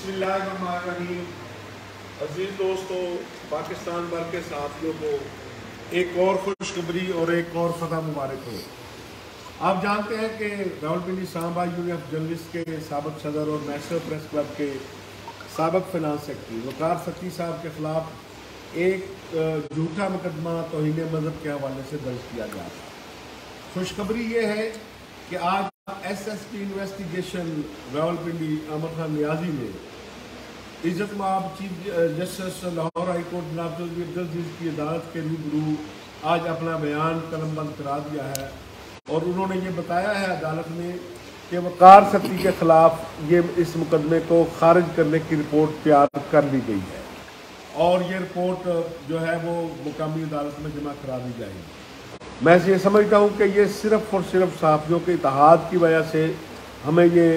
बिस्मिल्लाहिर्रहमानिर्रहीम। अजीज दोस्तों, पाकिस्तान भर के साथियों को एक और खुशखबरी और एक और फतह मुबारक हो। आप जानते हैं कि Rawalpindi Samba union of journalist के साबिक सदर और नेशनल प्रेस क्लब के साबिक फिनांस सेक्रेटरी वकार सती साहब के खिलाफ एक झूठा मुकदमा तौहीन मजहब के हवाले से दर्ज किया गया था। खुशखबरी ये है कि आज SSP इन्वेस्टिगेशन रावलपिंडी अहमद खान नियाजी ने इज्जत माब chief justice Lahore high court जनाब जज की अदालत के रूबरू आज अपना बयान कलमबंद करा दिया है और उन्होंने ये बताया है अदालत में कि वकार सती के खिलाफ ये इस मुकदमे को खारिज करने की रिपोर्ट तैयार कर ली गई है और ये रिपोर्ट जो है वो मुकामी अदालत में जमा करा दी जाएगी। मैं ये समझता हूँ कि ये सिर्फ़ और सिर्फ सहाफ़ियों के इत्तेहाद की वजह से हमें ये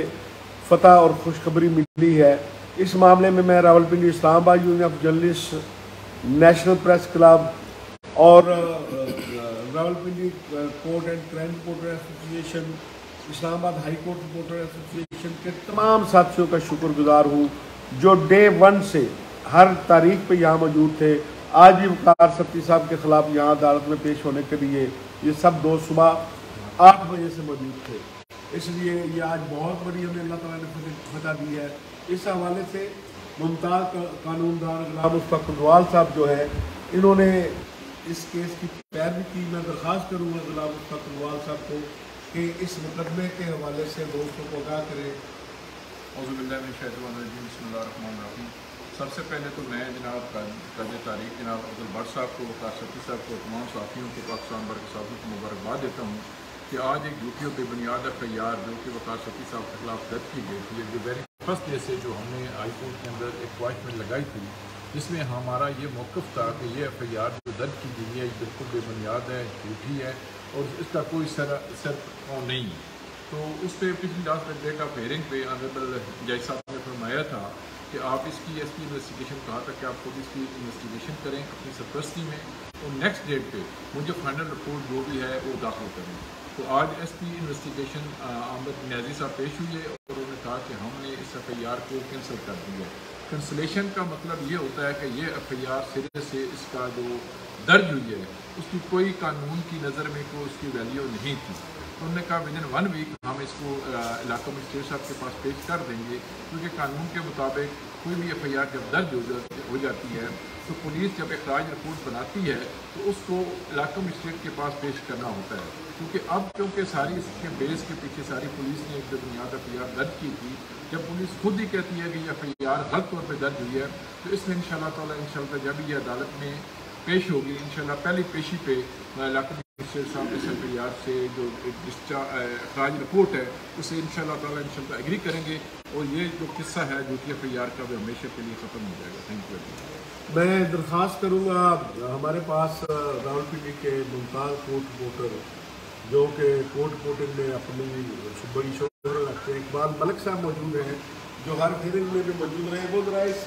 फतह और खुशखबरी मिली है। इस मामले में मैं Rawalpindi Islamabad union of journalist, national press club और Rawalpindi court and crime reporter association, Islamabad high court reporter association के तमाम साथियों का शुक्रगुजार हूँ जो डे 1 से हर तारीख पे यहाँ मौजूद थे। आज भी वकार सती साहब के खिलाफ यहाँ अदालत में पेश होने के लिए ये सब दोस्त सुबह 8 बजे से मौजूद थे। इसलिए ये आज बहुत बड़ी हमें अल्लाह ताला ने फतह दी है। इस हवाले से मुमताज़ कानूनदार गुलाम मुस्तफ़ा कुंदवाल साहब जो है इन्होंने इस केस की पैरवी की। मैं दरख्वास्त करूँगा गुलाम मुस्तफ़ा कुंदवाल साहब को कि इस मुकदमे के हवाले से दोस्तों को आगाह करें। सबसे पहले तो मैं जनाब ताज तारीख जनाब अब्दुल भट्ट साहब को, वकार सती साहब को, तमाम साथियों को, पाकिस्तान भर के साथियों को मुबारकबाद देता हूँ कि आज एक झूठी बेबुनियाद FIR जो कि वकार सती साहब के खिलाफ दर्ज की गई थी, जो वेरी फर्स्ट डे से जो हमने हाई कोर्ट के अंदर एक क्वाइटमेंट लगाई थी जिसमें हमारा ये मौक़िफ़ था कि ये FIR जो दर्ज की गई है बिल्कुल बेबुनियाद है, झूठी है और इसका कोई सर नहीं है। तो उस पर पिछली लास्ट डेट ऑफ हेयरिंग पे ऑनरेबल जज साहब ने फरमाया था कि आप इसकी SP इन्वेस्टिगेशन कहा था कि आप खुद इसकी इन्वेस्टिगेशन करें अपनी सरपरस्ती में और नेक्स्ट डेट पे मुझे फाइनल रिपोर्ट जो भी है वो दाखिल करें। तो आज SP इन्वेस्टिगेशन अहमद नियाजी साहब पेश हुई है और उन्होंने कहा कि हमने इस FIR को कैंसिल कर दिया है। कैंसलेशन का मतलब ये होता है कि ये FIR सिरे से इसका जो दर्ज हुई है उसकी कोई कानून की नज़र में कोई उसकी वैल्यू नहीं थी। तो उन्होंने कहा विदिन 1 वीक हम इसको इलाका मजिस्ट्रेट साहब के पास पेश कर देंगे क्योंकि कानून के मुताबिक कोई भी FIR जब दर्ज हो जाती है तो पुलिस जब इखराज रिपोर्ट बनाती है तो उसको इलाका मजिस्ट्रेट के पास पेश करना होता है। क्योंकि सारी इसके बेस के पीछे सारी पुलिस ने एक बुनियाद FIR दर्ज की थी। जब पुलिस खुद ही कहती है कि ये FIR गलत तौर पर दर्ज हुई है तो इसमें इंशाल्लाह जब ये अदालत में पेश होगी इंशाल्लाह पहली पेशी पे इलाका मजिस्ट्रेट साहब इस FIR से जो इखराज रिपोर्ट है उसे इंशाल्लाह एग्री करेंगे और ये जो किस्सा है जो कि FIR का वो हमेशा के लिए ख़त्म हो जाएगा। Thank you. मैं दरख्वास्त करूँगा हमारे पास रावलपिंडी के मुमताज़ कोर्ट रिपोर्टर जो कि कोर्ट रिपोर्टिंग में अपनी बड़ी शोहरत रखते हैं, इकबाल मलिक साहब मौजूद हैं जो हर हियरिंग में भी मौजूद रहे। वो ज़रा इस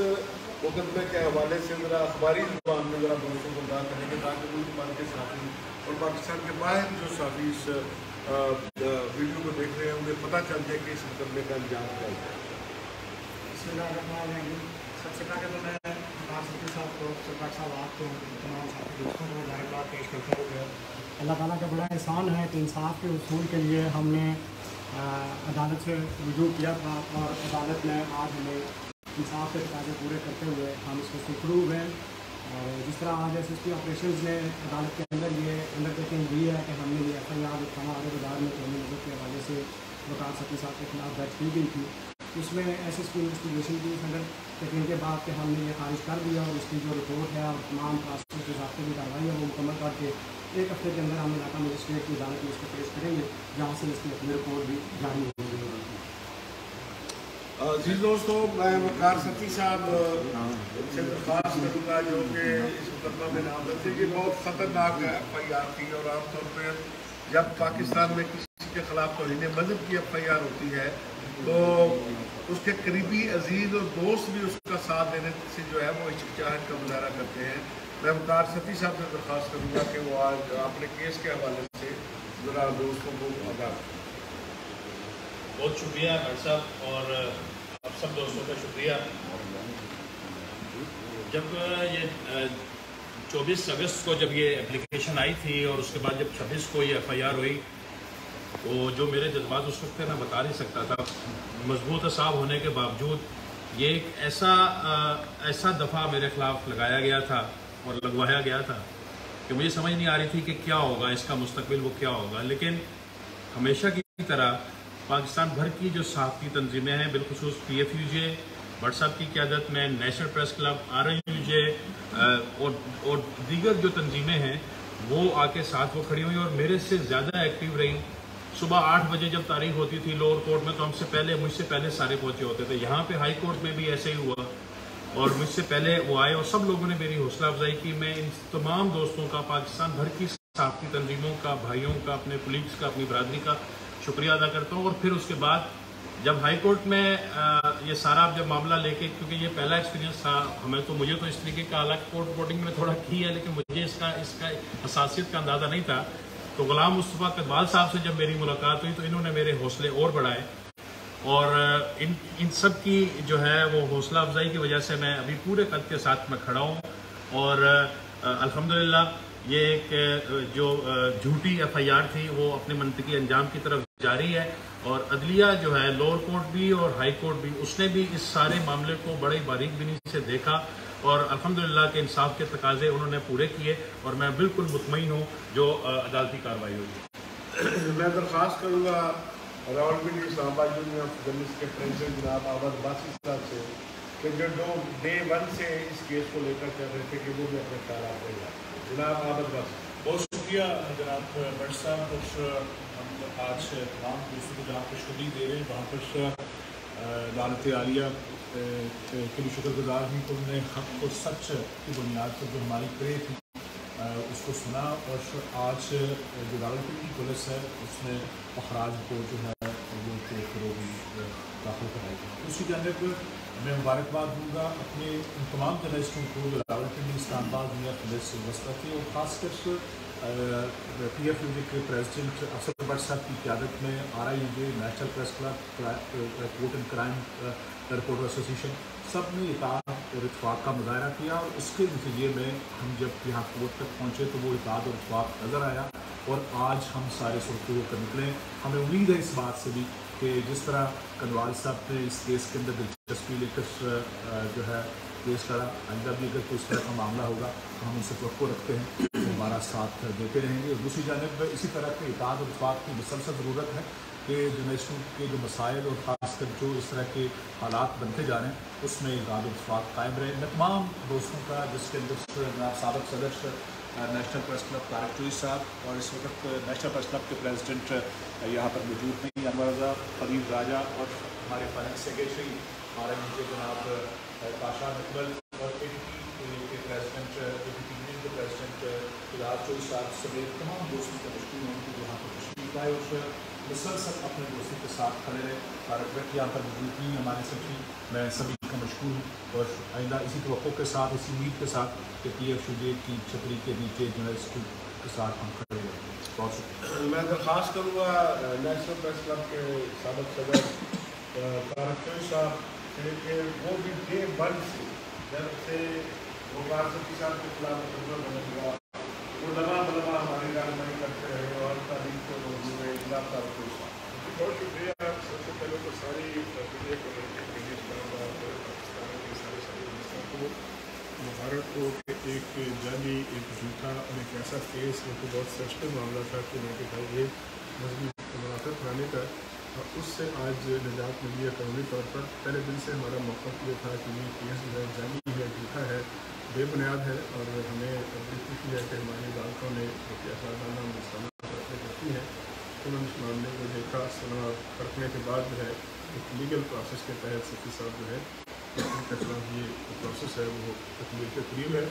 मुकदमे के हवाले से ज़रा अखबारी ज़ुबान में ज़रा दोस्तों को आगाह करेंगे ताकि मुल्क भर के साथी और पाकिस्तान के बाहर जो साथी इस वीडियो को देख रहे हैं उन्हें पता चल जाए कि इस मुकदमे का अंजाम क्या है। सबसे पहले तो मैं वकार सती साहब को, सरकार साहब आपको, तमाम साथी दोस्तों को मुबारकबाद पेश करता हूँ। अल्लाह ताला का बड़ा एहसान है कि इंसाफ के उसूल के लिए हमने अदालत से रुजू किया था और अदालत ने आज हमें इंसाफ के तकाज़े पूरे करते हुए हम इसको सुखरू हुए। और जिस तरह आज SSP ऑपरेशंस ने अदालत के अंदर ये अंडरटेकिंग दी है कि हमने ये FIR हमारे बाजार में तौहीन मज़हब के हवाले से वकार सती साहब के खिलाफ दर्ज की गई थी, उसमें SSP इन्वेस्टिगेशन की अंडरटेकिंग के बाद कि हमने ये खारिज कर दिया और उसकी जो रिपोर्ट है और तमाम प्रोसेस के ज़ाब्ते की कार्रवाई है वो मुकम्मल करके 1 हफ्ते के अंदर हम इलाका मजिस्ट्रेट की अदालत में इसको पेश करेंगे जहाँ से इसकी अपनी रिपोर्ट भी जारी होगी। जी दोस्तों, मैं वकार सती साहब से दरख्वास्त करूँगा जो कि इस मुकदमा में नामजद थी। ये बहुत ख़तरनाक FIR थी और आमतौर पर जब पाकिस्तान में किसी के खिलाफ तौहीन मज़हब की FIR होती है तो उसके करीबी अजीज़ और दोस्त भी उसका साथ देने से जो है वो हिचकिचाहट का मुजाहरा करते हैं। मैं वकार सती साहब से दरख्वास्त करूँगा कि वो आज अपने केस के हवाले से ज़रा दोस्तों को आगाह। बहुत शुक्रिया भट्ट साहब और आप سب دوستوں کا شکریہ. جب یہ 24 اگست کو جب یہ اپلیکیشن آئی تھی اور اس کے بعد جب 26 کو یہ FIR ہوئی تو جو میرے جذبات اس وقت میں بتا نہیں سکتا تھا. مضبوط اعصاب ہونے کے باوجود یہ ایک ایسا دفعہ میرے خلاف لگایا گیا تھا اور لگوایا گیا تھا کہ مجھے سمجھ نہیں آ رہی تھی کہ کیا ہوگا اس کا مستقبل، وہ کیا ہوگا. لیکن ہمیشہ کی طرح پاکستان بھر کی جو صحافتی تنظیمیں ہیں، بالخصوص PFUJ بٹ صاحب کی قیادت میں، نیشنل پریس کلب، RNUJ اور دیگر جو تنظیمیں ہیں وہ آ کے ساتھ وہ کھڑی ہوئی اور میرے سے زیادہ ایکٹیو رہی. صبح 8 بجے جب تاریخ ہوتی تھی لوور کورٹ میں تو مجھ سے پہلے سارے پہنچے ہوتے تھے. یہاں پہ ہائی کورٹ میں بھی ایسے ہی ہوا اور مجھ سے پہلے وہ آئے اور سب لوگوں نے میری حوصلہ افزائی کی. میں ان تمام دوستوں کا، پاکستان بھر کی صحافتی تنظیموں کا، بھائیوں کا، اپنے کولیگز کا، اپنی برادری کا شکریہ ادا کرتا ہوں. اور پھر اس کے بعد جب ہائی کورٹ میں یہ سارا جب معاملہ لے کے، کیونکہ یہ پہلا ایکسپیرینس تھا مجھے تو اس طریقے کا، حالانکہ کورٹ رپورٹنگ میں تھوڑا کی ہے لیکن مجھے اس کا حساسیت کا اندازہ نہیں تھا. تو غلام مصطفیٰ قدوال صاحب سے جب میری ملاقات ہوئی تو انہوں نے میرے حوصلے اور بڑھائے اور ان سب کی جو ہے وہ حوصلہ افزائی کی وجہ سے میں ابھی پورے قد کے ساتھ میں کھڑا ہوں. اور الحمدللہ یہ ایک جو جھوٹی FIR تھی وہ اپنے منطقی انجام کی طرف جاری ہے اور عدلیہ جو ہے لوور کورٹ بھی اور ہائی کورٹ بھی، اس نے بھی اس سارے معاملے کو بڑے باریک بینی سے دیکھا اور الحمدللہ کے انصاف کے تقاضے انہوں نے پورے کیے اور میں بالکل مطمئن ہوں جو عدالتی کارروائی ہوئی. میں درخواست کروں گا راولپنڈی اسلام آباد یونین آف جرنلسٹ کے پریزیڈنٹ جناب احمد عباسی صاحب سے کہ جو ڈے 1 سے اس کیس کو لے کر چل رہے تھے کہ وہ بھی اپنے خیالات لے جائیں. جناب احمد عباسی. بہت شکریہ جناب بٹ صاحب. ہم آج تمام دوستوں کو جہاں خوشخبری دے رہے ہیں وہاں پر عدالت عالیہ کے بھی شکر گزار ہیں کہ انہوں نے حق اور سچ کی بنیاد پر جو ہماری کرے تھی اس کو سنا اور آج جو راولپنڈی کی پولیس ہے اس نے اخراج کو جو ہے وہ فروغ داخل کرائی. اسی جانب میں مبارکباد دوں گا اپنے ان تمام جرنلسٹوں کو جو راولپنڈی اسلام آباد میں پولیس وسطی تھے اور خاص کر PFUJ کے پریزیڈنٹ افسر بٹ صاحب کی قیادت میں RIUJ، national press club, court and crime reporter association, سب نے اطاعت اور اتفاق کا مظاہرہ کیا اور اس کے نتیجے میں ہم جب یہاں کورٹ تک پہنچے تو وہ اطاعت اور اتفاق نظر آیا اور آج ہم سارے سرخرو کر نکلے. ہمیں امید ہے اس بات سے بھی کہ جس طرح قدوال صاحب نے اس کیس کے اندر دلچسپی لے کر جو ہے کیس لڑا، آئندہ بھی اگر کوئی اس طرح کا معاملہ ہوگا تو ہم ان سے توقع رکھتے ہیں ہمارا ساتھ دیتے رہیں گے. اور دوسری جانب اسی طرح کے اطاعت اور اتفاق کی مسلسل ضرورت ہے کہ جرنلسٹوں کے جو مسائل اور خاص کر جو اس طرح کے حالات بنتے جا رہے ہیں اس میں اطاعت و اتفاق قائم رہے. میں تمام دوستوں کا جس کے اندر جناب سابق صدر نیشنل پریس کلب طارق چوئی صاحب اور اس وقت نیشنل پریس کلب کے پریزیڈنٹ یہاں پر موجود نہیں، انور رضا، فرید راجہ اور ہمارے فائنانس سیکریٹری RNUJ جناب پاشا اکبر اور ADP کے پریزیڈنٹ ADP کے پریزیڈنٹ طارق چوئی صاحب سمیت تمام دوستوں کا مشکور ہیں کہ یہاں پر تشریف لائے اور مسلسل اپنے دوستوں کے ساتھ کھڑے رہے. طارق بھائی یہاں پر موجود نہیں ہمارے ساتھی، میں سبھی کا مشکور ہوں اور آئندہ اسی توقع کے ساتھ، اسی امید کے ساتھ کہ PFUJ کی چھتری کے نیچے جرنلسٹوں کے ساتھ ہم کھڑے رہیں. بہت شکریہ. میں درخواست کروں گا نیشنل پریس کلب کے سابق صدر طارق چوئی صاحب کہ وہ بھی ڈے 1 سے جب سے وقار صفی صاحب کے خلاف مقدمہ بنا ہوا وہ لمحہ ہماری رہنمائی کرتے رہے اور تعلیم کو موضوع میں جناب طارق چوئی صاحب. بہت شکریہ. سب سے پہلے تو ساری میڈیا کمیونٹی کے اسلام آباد پاکستان کے سارے ساتھیوں کو مبارک ہو کہ ایک جعلی، ایک جھوٹا اور ایک ایسا کیس جو کہ بہت سینسٹیو معاملہ تھا کہ میں کہ یہ مذہبی منافقت کرانے کا، اس سے آج نجات ملی ہے. قانونی طور پر پہلے دن سے ہمارا موقف یہ تھا کہ یہ کیس جو ہے جعلی ہے، جھوٹا ہے، بے بنیاد ہے اور ہمیں بڑی خوشی ہے کہ ہماری عدالتوں نے احساسانہ مستانہ فیصلے کرتی ہیں. انہوں نے اس معاملے کو دیکھا، سنا، پرکھنے کے بعد جو ہے ایک لیگل پروسیس کے تحت صفی صاحب جو ہے ان کے خلاف یہ پروسیس ہے وہ تکمیل کے قریب ہے.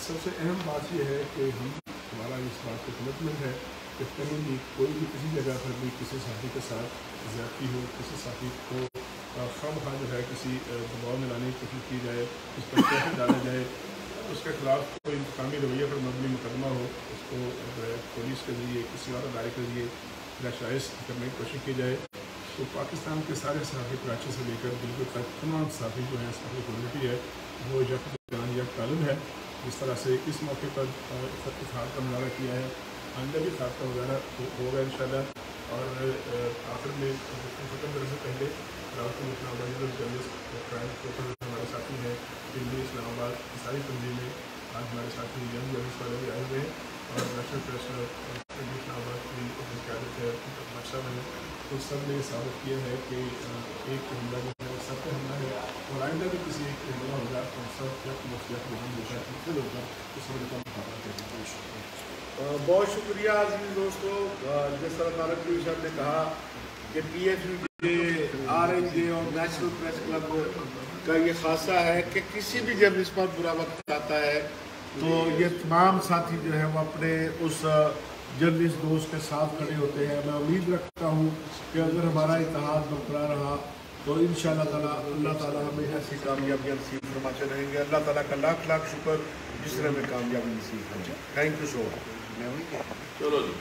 سب سے اہم بات یہ ہے کہ ہمارا اس بات کا کمٹمنٹ ہے کہ کہیں بھی کوئی بھی کسی جگہ پر بھی کسی ساتھی کے ساتھ زیادتی ہو، کسی ساتھی کو خواہ جو ہے کسی دباؤ میں لانے کی کوشش کی جائے، اس پر پریشر ڈالا جائے، اس کے خلاف کوئی انتقامی رویہ پر مبنی مقدمہ ہو، اس کو پولیس کے ذریعے کسی اور ادارے کے ذریعے ناشائز کرنے کی کوشش کی جائے. तो पाकिस्तान के सारे सहाफ़ी कराची से लेकर बिल्कुल तक तमाम सहाफ़ी जो हैं सहाफ़ी कम्यूनिटी है वो यक तालब है। जिस तरह से इस मौके पर इफ्तार का मुजाहरा किया है, आइंदा भी खाका वगैरह होगा इंशाल्लाह। और आखिर में ख़त्म करने से पहले रावलपिंडी इस्लामाबाद जर्नलिस्ट हमारे साथी हैं दिल्ली इस्लामाबाद की सारी तंजीमें आज हमारे साथी यंग जर्नलिस्ट वाले भी आए हुए हैं और नेशनल प्रेस दिल्ली इस्लामाबाद की क्यादत है बादशाह में, तो सब ने साबित किया है कि एक हमला जो है सब पे हमला है और आइंदा भी किसी एक हमला होगा तो सब जब मुफ्तियात जहां होगा मुख्तल होगा तो सब का मुकाबला करेंगे। बहुत शुक्रिया अजीज दोस्तों। जिस तरह तारक साहब ने कहा कि PFU RNJ और नेशनल प्रेस क्लब का ये खासा है कि किसी भी जर्नलिस्ट पर बुरा वक्त आता है तो ये तमाम साथी जो है वो अपने उस जर्नलिस्ट दोस्त के साथ खड़े होते हैं। मैं उम्मीद रखता हूँ कि अगर हमारा इत्तेहाद बरकरार रहा तो इंशाअल्लाह ताला अल्लाह ताला हमें ऐसी कामयाबियाँ नसीब फरमाते रहेंगे। अल्लाह ताला का लाख लाख शुक्र जिसने हमें कामयाबी नसीब फरमाई। Thank you so much. चलो जी।